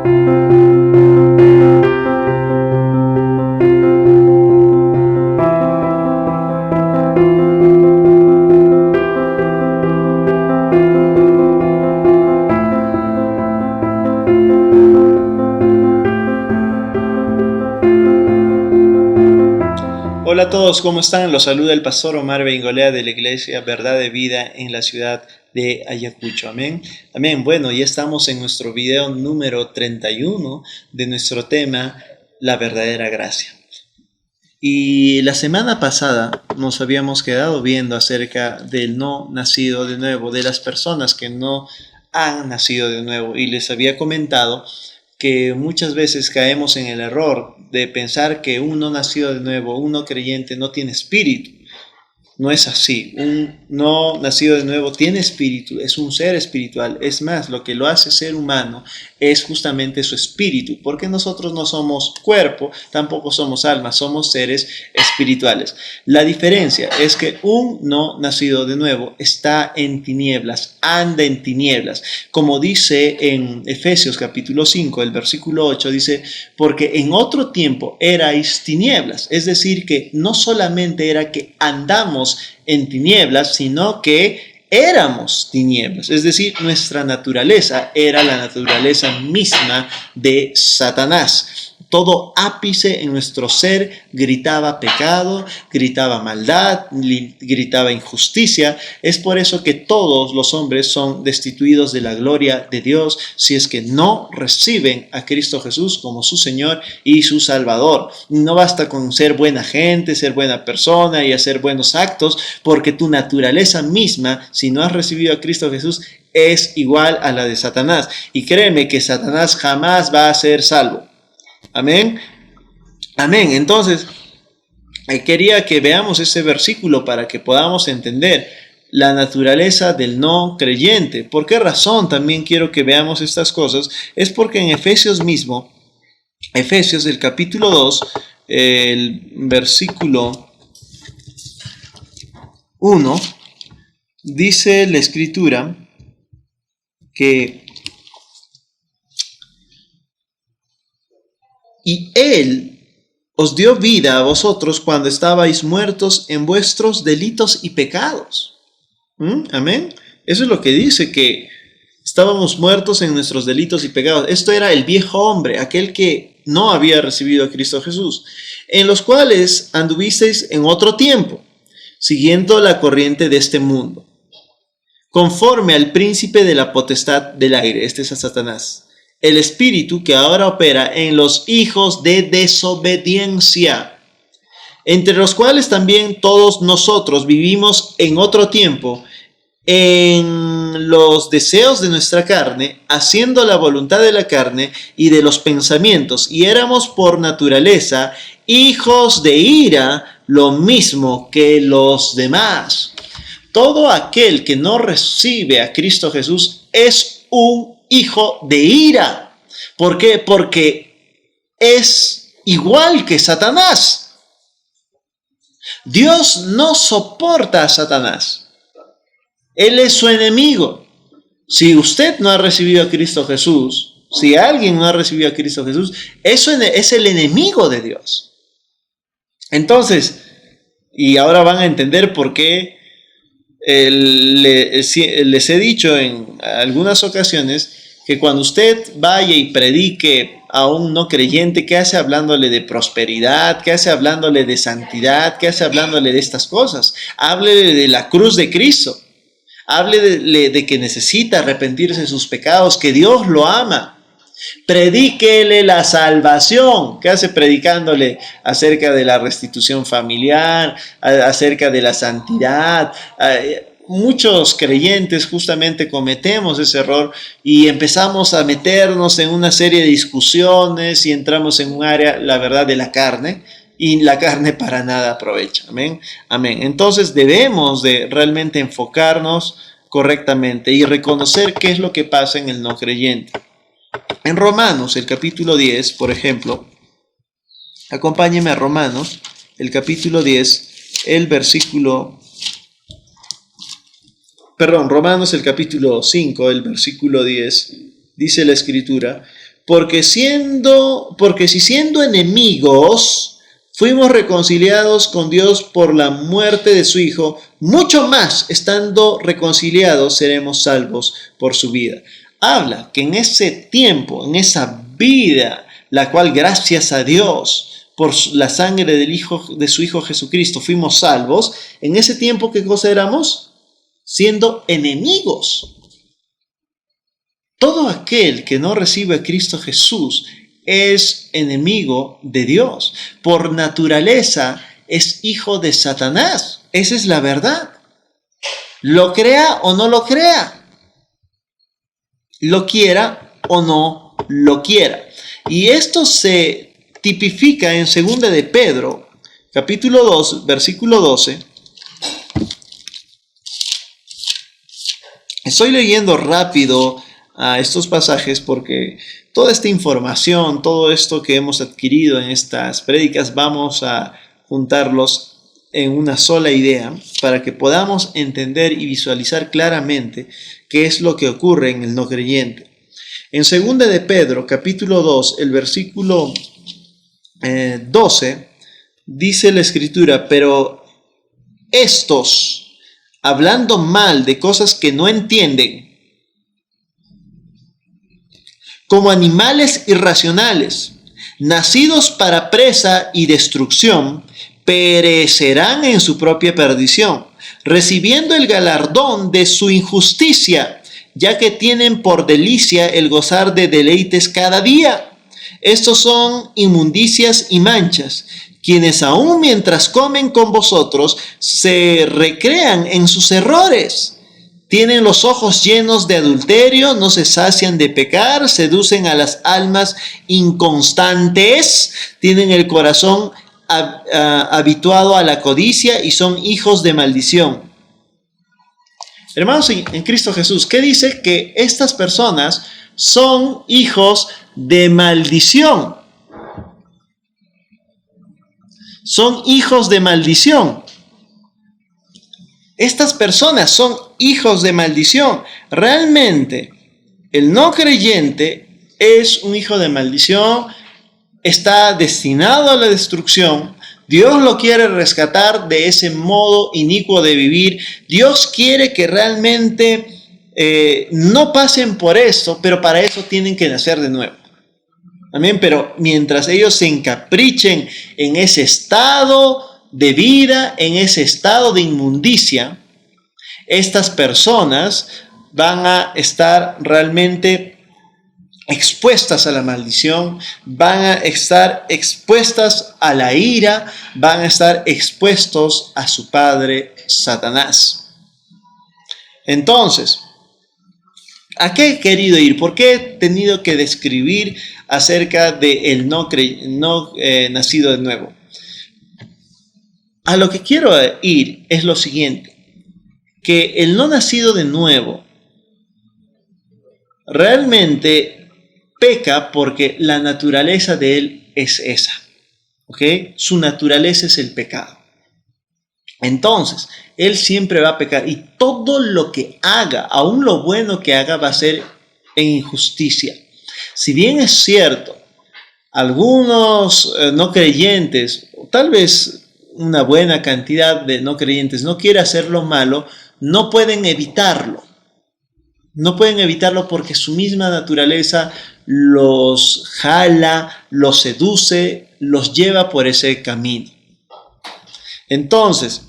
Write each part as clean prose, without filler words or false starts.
Hola a todos, ¿cómo están? Los saluda el pastor Omar Bengolea de la Iglesia Verdad de Vida en la ciudad de Ayacucho. Amén. Amén. Bueno, ya estamos en nuestro video número 31 de nuestro tema, la verdadera gracia. Y la semana pasada nos habíamos quedado viendo acerca del no nacido de nuevo, de las personas que no han nacido de nuevo. Y les había comentado que muchas veces caemos en el error de pensar que un no nacido de nuevo, un no creyente, no tiene espíritu. No es así. Un no nacido de nuevo tiene espíritu, es un ser espiritual. Es más, lo que lo hace ser humano es justamente su espíritu, porque nosotros no somos cuerpo, tampoco somos alma, somos seres espirituales. La diferencia es que un no nacido de nuevo está en tinieblas, anda en tinieblas. Como dice en Efesios capítulo 5, el versículo 8, dice, porque en otro tiempo erais tinieblas. Es decir, que no solamente era que andamos en tinieblas, sino que éramos tinieblas, es decir, nuestra naturaleza era la naturaleza misma de Satanás. Todo ápice en nuestro ser gritaba pecado, gritaba maldad, gritaba injusticia. Es por eso que todos los hombres son destituidos de la gloria de Dios si es que no reciben a Cristo Jesús como su Señor y su Salvador. No basta con ser buena gente, ser buena persona y hacer buenos actos, porque tu naturaleza misma, si no has recibido a Cristo Jesús, es igual a la de Satanás. Y créeme que Satanás jamás va a ser salvo. Amén. Amén. Entonces, quería que veamos ese versículo para que podamos entender la naturaleza del no creyente. ¿Por qué razón también quiero que veamos estas cosas? Es porque en Efesios mismo, Efesios el capítulo 2, el versículo 1, dice la Escritura que y Él os dio vida a vosotros cuando estabais muertos en vuestros delitos y pecados. Amén. Eso es lo que dice, que estábamos muertos en nuestros delitos y pecados. Esto era el viejo hombre, aquel que no había recibido a Cristo Jesús, en los cuales anduvisteis en otro tiempo, siguiendo la corriente de este mundo, conforme al príncipe de la potestad del aire, este es a Satanás, el espíritu que ahora opera en los hijos de desobediencia, entre los cuales también todos nosotros vivimos en otro tiempo en los deseos de nuestra carne, haciendo la voluntad de la carne y de los pensamientos, y éramos por naturaleza hijos de ira, lo mismo que los demás. Todo aquel que no recibe a Cristo Jesús es un hijo de ira. ¿Por qué? Porque es igual que Satanás. Dios no soporta a Satanás. Él es su enemigo. Si usted no ha recibido a Cristo Jesús, si alguien no ha recibido a Cristo Jesús, eso es el enemigo de Dios. Entonces, y ahora van a entender por qué les he dicho en algunas ocasiones que cuando usted vaya y predique a un no creyente, ¿qué hace hablándole de prosperidad? ¿Qué hace hablándole de santidad? ¿Qué hace hablándole de estas cosas? Háblele de la cruz de Cristo. Háblele de que necesita arrepentirse de sus pecados, que Dios lo ama. Predíquele la salvación. ¿Qué hace predicándole acerca de la restitución familiar, acerca de la santidad? Muchos creyentes justamente cometemos ese error y empezamos a meternos en una serie de discusiones y entramos en un área, la verdad, de la carne, y la carne para nada aprovecha. Amén. Amén. Entonces debemos de realmente enfocarnos correctamente y reconocer qué es lo que pasa en el no creyente. En Romanos, el capítulo 10, por ejemplo, acompáñeme a Romanos, el capítulo 10, el versículo... Romanos el capítulo 5, el versículo 10, dice la Escritura, Porque si siendo enemigos fuimos reconciliados con Dios por la muerte de su Hijo, mucho más estando reconciliados seremos salvos por su vida. Habla que en ese tiempo, en esa vida, la cual gracias a Dios por la sangre de su Hijo Jesucristo fuimos salvos, en ese tiempo, ¿qué cosa éramos? Siendo enemigos. Todo aquel que no recibe a Cristo Jesús es enemigo de Dios. Por naturaleza es hijo de Satanás. Esa es la verdad. Lo crea o no lo crea. Lo quiera o no lo quiera. Y esto se tipifica en 2 de Pedro, capítulo 2, versículo 12. Estoy leyendo rápido a estos pasajes porque toda esta información, todo esto que hemos adquirido en estas prédicas, vamos a juntarlos en una sola idea para que podamos entender y visualizar claramente qué es lo que ocurre en el no creyente. En 2 de Pedro, capítulo 2, el versículo 12, dice la Escritura, pero estos, hablando mal de cosas que no entienden, como animales irracionales, nacidos para presa y destrucción, perecerán en su propia perdición, recibiendo el galardón de su injusticia, ya que tienen por delicia el gozar de deleites cada día. Estos son inmundicias y manchas, quienes aún mientras comen con vosotros se recrean en sus errores. Tienen los ojos llenos de adulterio, no se sacian de pecar, seducen a las almas inconstantes, tienen el corazón habituado a la codicia y son hijos de maldición. Hermanos en Cristo Jesús, ¿qué dice? Que estas personas son hijos de maldición. Son hijos de maldición. Estas personas son hijos de maldición. Realmente, el no creyente es un hijo de maldición, está destinado a la destrucción. Dios lo quiere rescatar de ese modo inicuo de vivir. Dios quiere que realmente no pasen por esto, pero para eso tienen que nacer de nuevo. Amén, pero mientras ellos se encaprichen en ese estado de vida, en ese estado de inmundicia, estas personas van a estar realmente expuestas a la maldición, van a estar expuestas a la ira, van a estar expuestos a su padre Satanás. Entonces, ¿a qué he querido ir? ¿Por qué he tenido que describir acerca del no nacido de nuevo? A lo que quiero ir es lo siguiente, que el no nacido de nuevo realmente peca porque la naturaleza de él es esa, ¿ok? Su naturaleza es el pecado. Entonces, él siempre va a pecar y todo lo que haga, aún lo bueno que haga, va a ser en injusticia. Si bien es cierto, algunos no creyentes, o tal vez una buena cantidad de no creyentes no quiere hacer lo malo, no pueden evitarlo. No pueden evitarlo porque su misma naturaleza los jala, los seduce, los lleva por ese camino. Entonces,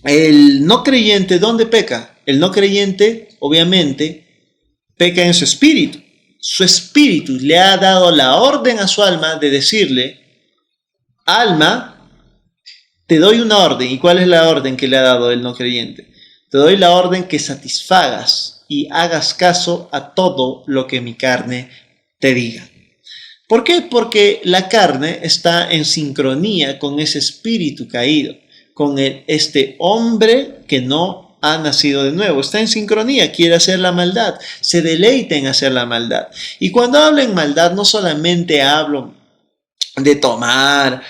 el no creyente, ¿dónde peca? El no creyente, obviamente, peca en su espíritu. Su espíritu le ha dado la orden a su alma de decirle, alma, te doy una orden. ¿Y cuál es la orden que le ha dado el no creyente? Te doy la orden que satisfagas y hagas caso a todo lo que mi carne te diga. ¿Por qué? Porque la carne está en sincronía con ese espíritu caído, con este hombre que no ha nacido de nuevo. Está en sincronía, quiere hacer la maldad, se deleita en hacer la maldad. Y cuando hablo en maldad, no solamente hablo de tomar,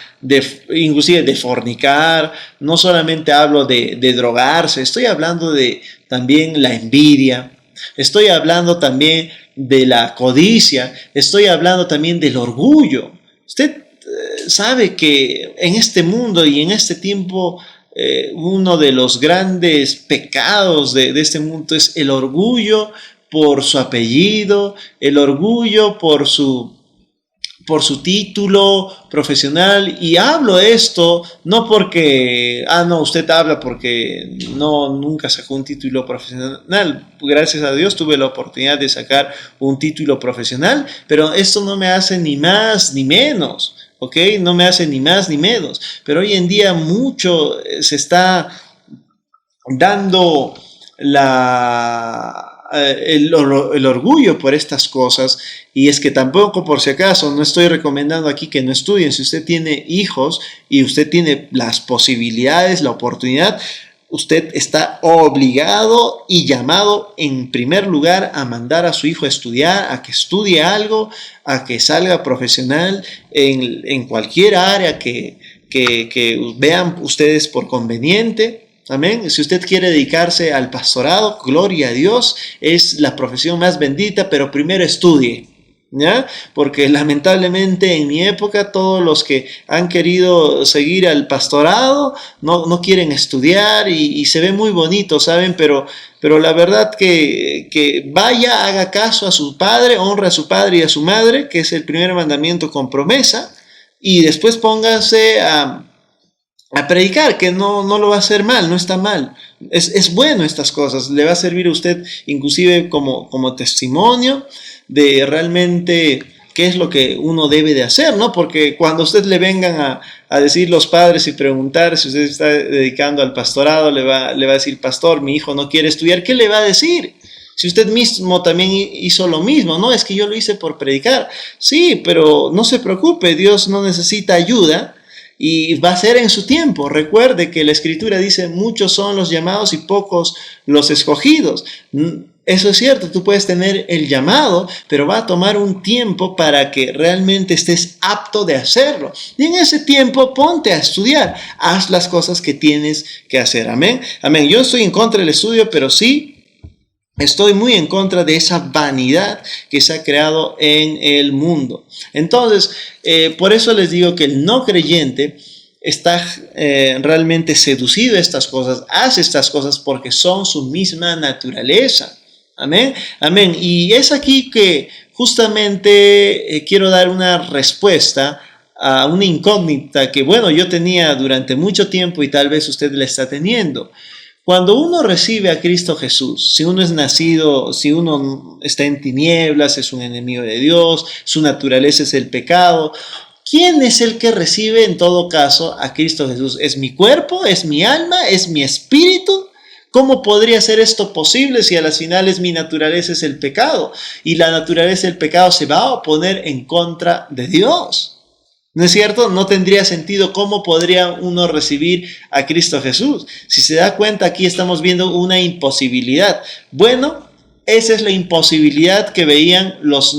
inclusive de fornicar, no solamente hablo de drogarse, estoy hablando de también la envidia, estoy hablando también de la codicia, estoy hablando también del orgullo. Usted sabe que en este mundo y en este tiempo uno de los grandes pecados de este mundo es el orgullo por su apellido, el orgullo por su título profesional. Y hablo esto no porque, no, usted habla porque nunca sacó un título profesional. Gracias a Dios tuve la oportunidad de sacar un título profesional, pero esto no me hace ni más ni menos, ¿ok? No me hace ni más ni menos. Pero hoy en día mucho se está dando el orgullo por estas cosas. Y es que tampoco, por si acaso, no estoy recomendando aquí que no estudien. Si usted tiene hijos y usted tiene las posibilidades, la oportunidad, usted está obligado y llamado en primer lugar a mandar a su hijo a estudiar, a que estudie algo, a que salga profesional en cualquier área que vean ustedes por conveniente. Amén. Si usted quiere dedicarse al pastorado, gloria a Dios, es la profesión más bendita, pero primero estudie, ¿ya? Porque lamentablemente en mi época todos los que han querido seguir al pastorado no quieren estudiar y se ve muy bonito, ¿saben? Pero la verdad que vaya, haga caso a su padre, honra a su padre y a su madre, que es el primer mandamiento con promesa, y después póngase a predicar, que no lo va a hacer mal, no está mal. Es bueno estas cosas, le va a servir a usted inclusive como testimonio de realmente qué es lo que uno debe de hacer, ¿no? Porque cuando usted le vengan a decir los padres y preguntar si usted está dedicando al pastorado, le va a decir, pastor, mi hijo no quiere estudiar, ¿qué le va a decir? Si usted mismo también hizo lo mismo, ¿no? Es que yo lo hice por predicar. Sí, pero no se preocupe, Dios no necesita ayuda. Y va a ser en su tiempo. Recuerde que la Escritura dice, muchos son los llamados y pocos los escogidos. Eso es cierto, tú puedes tener el llamado, pero va a tomar un tiempo para que realmente estés apto de hacerlo. Y en ese tiempo ponte a estudiar, haz las cosas que tienes que hacer. Amén. Amén. Yo estoy en contra del estudio, pero sí estoy muy en contra de esa vanidad que se ha creado en el mundo. Entonces, por eso les digo que el no creyente está realmente seducido a estas cosas, hace estas cosas porque son su misma naturaleza. Amén, amén. Y es aquí que justamente quiero dar una respuesta a una incógnita que, bueno, yo tenía durante mucho tiempo y tal vez usted la está teniendo. Cuando uno recibe a Cristo Jesús, si uno es nacido, si uno está en tinieblas, es un enemigo de Dios, su naturaleza es el pecado, ¿quién es el que recibe en todo caso a Cristo Jesús? ¿Es mi cuerpo? ¿Es mi alma? ¿Es mi espíritu? ¿Cómo podría ser esto posible si a las finales mi naturaleza es el pecado? Y la naturaleza del pecado se va a oponer en contra de Dios. ¿No es cierto? No tendría sentido cómo podría uno recibir a Cristo Jesús. Si se da cuenta, aquí estamos viendo una imposibilidad. Bueno, esa es la imposibilidad que veían los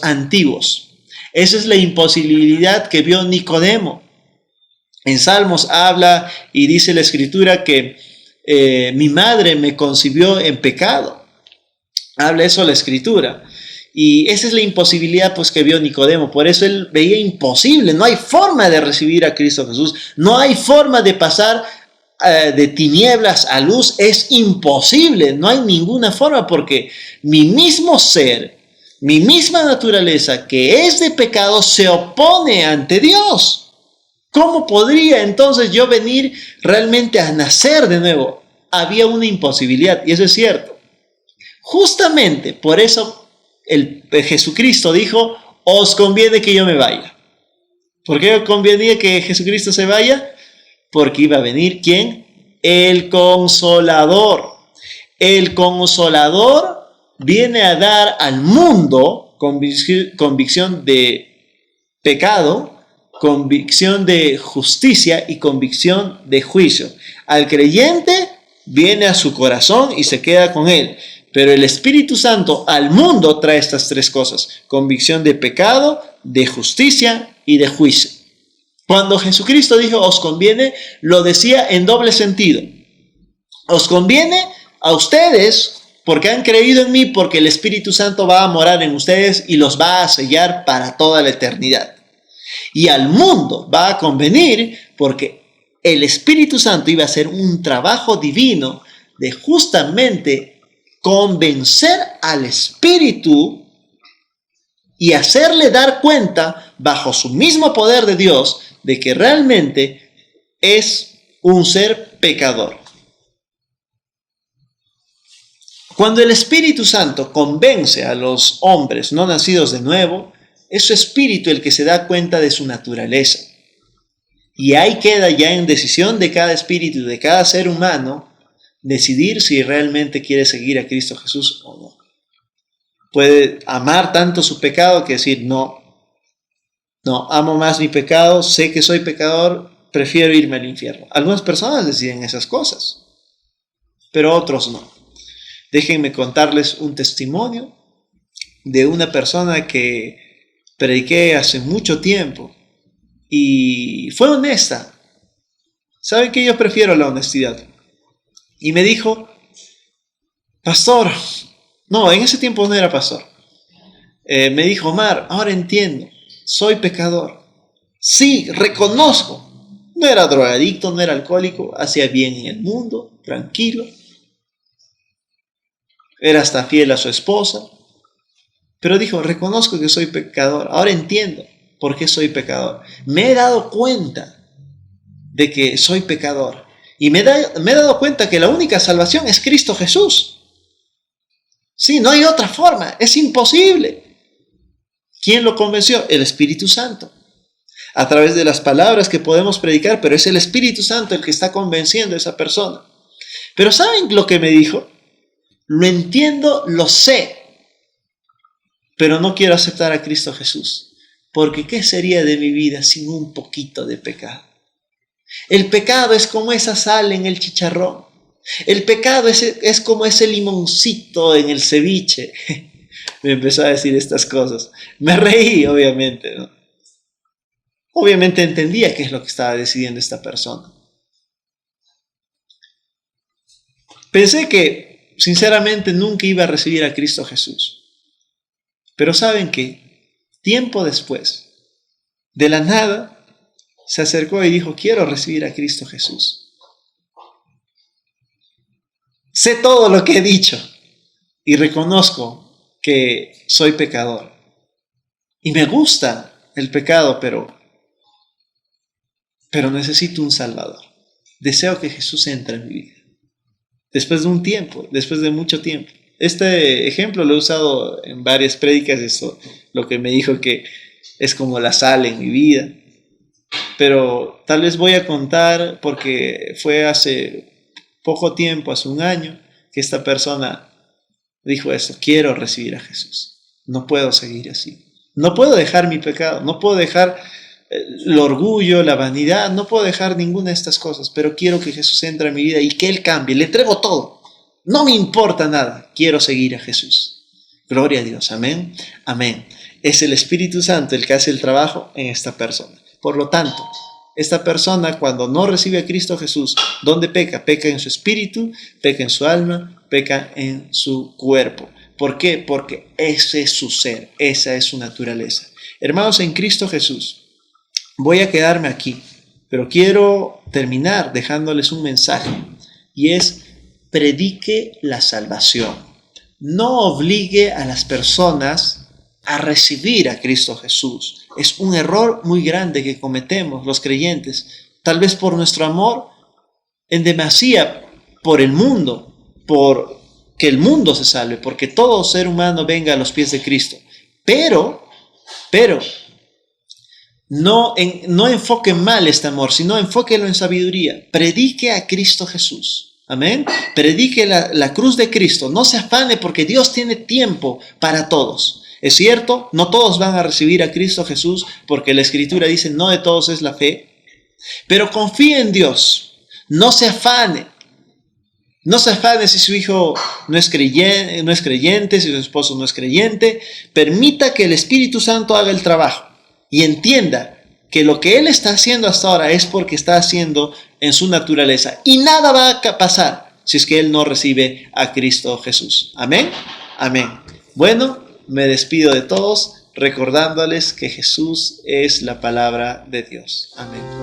antiguos. Esa es la imposibilidad que vio Nicodemo. En Salmos habla y dice la Escritura que mi madre me concibió en pecado. Habla eso la Escritura. Y esa es la imposibilidad pues que vio Nicodemo. Por eso él veía imposible. No hay forma de recibir a Cristo Jesús. No hay forma de pasar de tinieblas a luz. Es imposible. No hay ninguna forma porque mi mismo ser, mi misma naturaleza que es de pecado se opone ante Dios. ¿Cómo podría entonces yo venir realmente a nacer de nuevo? Había una imposibilidad y eso es cierto. Justamente por eso Jesucristo dijo, os conviene que yo me vaya. ¿Por qué convenía que Jesucristo se vaya? Porque iba a venir, ¿quién? El Consolador. El Consolador viene a dar al mundo convicción de pecado, convicción de justicia y convicción de juicio. Al creyente viene a su corazón y se queda con él. Pero el Espíritu Santo al mundo trae estas tres cosas: convicción de pecado, de justicia y de juicio. Cuando Jesucristo dijo os conviene, lo decía en doble sentido. Os conviene a ustedes porque han creído en mí, porque el Espíritu Santo va a morar en ustedes y los va a sellar para toda la eternidad. Y al mundo va a convenir porque el Espíritu Santo iba a hacer un trabajo divino de justamente convencer al Espíritu y hacerle dar cuenta, bajo su mismo poder de Dios, de que realmente es un ser pecador. Cuando el Espíritu Santo convence a los hombres no nacidos de nuevo, es su espíritu el que se da cuenta de su naturaleza. Y ahí queda ya en decisión de cada espíritu, de cada ser humano, decidir si realmente quiere seguir a Cristo Jesús o no. Puede amar tanto su pecado que decir, no, amo más mi pecado, sé que soy pecador, prefiero irme al infierno. Algunas personas deciden esas cosas, pero otros no. Déjenme contarles un testimonio de una persona que prediqué hace mucho tiempo y fue honesta. ¿Saben que yo prefiero la honestidad? Y me dijo, pastor, no, en ese tiempo no era pastor. Me dijo, Omar, ahora entiendo, soy pecador. Sí, reconozco. No era drogadicto, no era alcohólico, hacía bien en el mundo, tranquilo. Era hasta fiel a su esposa. Pero dijo, reconozco que soy pecador. Ahora entiendo por qué soy pecador. Me he dado cuenta de que soy pecador. Y me he dado cuenta que la única salvación es Cristo Jesús. Sí, no hay otra forma. Es imposible. ¿Quién lo convenció? El Espíritu Santo. A través de las palabras que podemos predicar, pero es el Espíritu Santo el que está convenciendo a esa persona. Pero ¿saben lo que me dijo? Lo entiendo, lo sé, pero no quiero aceptar a Cristo Jesús, porque ¿qué sería de mi vida sin un poquito de pecado? El pecado es como esa sal en el chicharrón. El pecado es como ese limoncito en el ceviche. Me empezó a decir estas cosas. Me reí, obviamente, ¿no? Obviamente entendía qué es lo que estaba decidiendo esta persona. Pensé que, sinceramente, nunca iba a recibir a Cristo Jesús. Pero ¿saben qué? Tiempo después, de la nada, se acercó y dijo, quiero recibir a Cristo Jesús. Sé todo lo que he dicho y reconozco que soy pecador. Y me gusta el pecado, pero necesito un Salvador. Deseo que Jesús entre en mi vida. Después de un tiempo, después de mucho tiempo. Este ejemplo lo he usado en varias prédicas, eso, lo que me dijo que es como la sal en mi vida. Pero tal vez voy a contar, porque fue hace poco tiempo, hace un año, que esta persona dijo esto, quiero recibir a Jesús. No puedo seguir así. No puedo dejar mi pecado, no puedo dejar el orgullo, la vanidad, no puedo dejar ninguna de estas cosas, pero quiero que Jesús entre en mi vida y que Él cambie, le entrego todo, no me importa nada, quiero seguir a Jesús. Gloria a Dios, amén, amén. Es el Espíritu Santo el que hace el trabajo en esta persona. Por lo tanto, esta persona cuando no recibe a Cristo Jesús, ¿dónde peca? Peca en su espíritu, peca en su alma, peca en su cuerpo. ¿Por qué? Porque ese es su ser, esa es su naturaleza. Hermanos, en Cristo Jesús, voy a quedarme aquí, pero quiero terminar dejándoles un mensaje, y es: predique la salvación. No obligue a las personas a recibir a Cristo Jesús. Es un error muy grande que cometemos los creyentes, tal vez por nuestro amor en demasía por el mundo, por que el mundo se salve, porque todo ser humano venga a los pies de Cristo. Pero no enfoquen mal este amor, sino enfóquelo en sabiduría. Predique a Cristo Jesús. Amén. Predique la cruz de Cristo. No se afane, porque Dios tiene tiempo para todos. Es cierto, no todos van a recibir a Cristo Jesús, porque la Escritura dice, no de todos es la fe. Pero confíe en Dios. No se afane. No se afane si su hijo no es creyente, si su esposo no es creyente. Permita que el Espíritu Santo haga el trabajo. Y entienda que lo que Él está haciendo hasta ahora es porque está haciendo en su naturaleza. Y nada va a pasar si es que él no recibe a Cristo Jesús. Amén. Amén. Bueno, me despido de todos recordándoles que Jesús es la palabra de Dios. Amén.